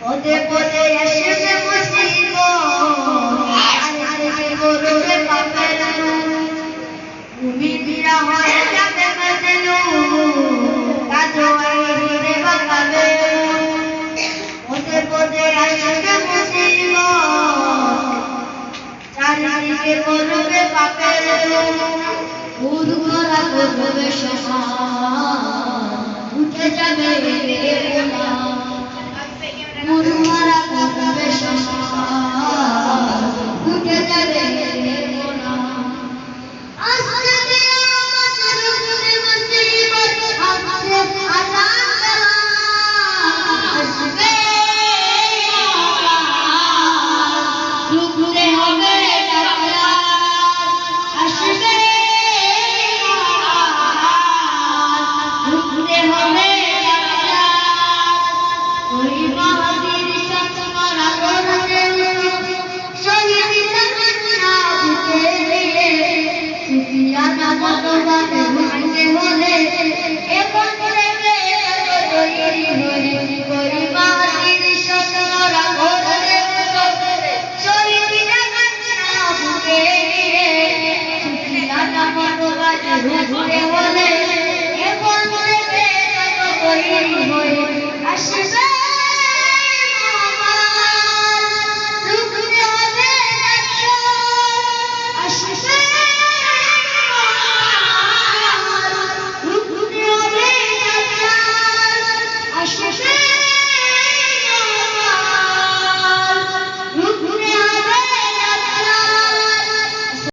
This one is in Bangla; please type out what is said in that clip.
পদে পদে আসবে মুসিবত আরে করবে পাপের তুমি বিরা হয়ে যাবে মজনু কাজো আইরে বাকাবে পদে পদে আসবে মুসিবত চারিদিকে করবে পাপের উর্বরা করবে শ্মশান উঠে যাবে বেলা মুরমারা করবে শ্মশান উঠে যাবে বেলা আসলে কিয়ামত রুখবে মুসিবত আসবে আযাব আসবে রুখতে হবে ডাকাত আসবে রুখতে হবে আসবে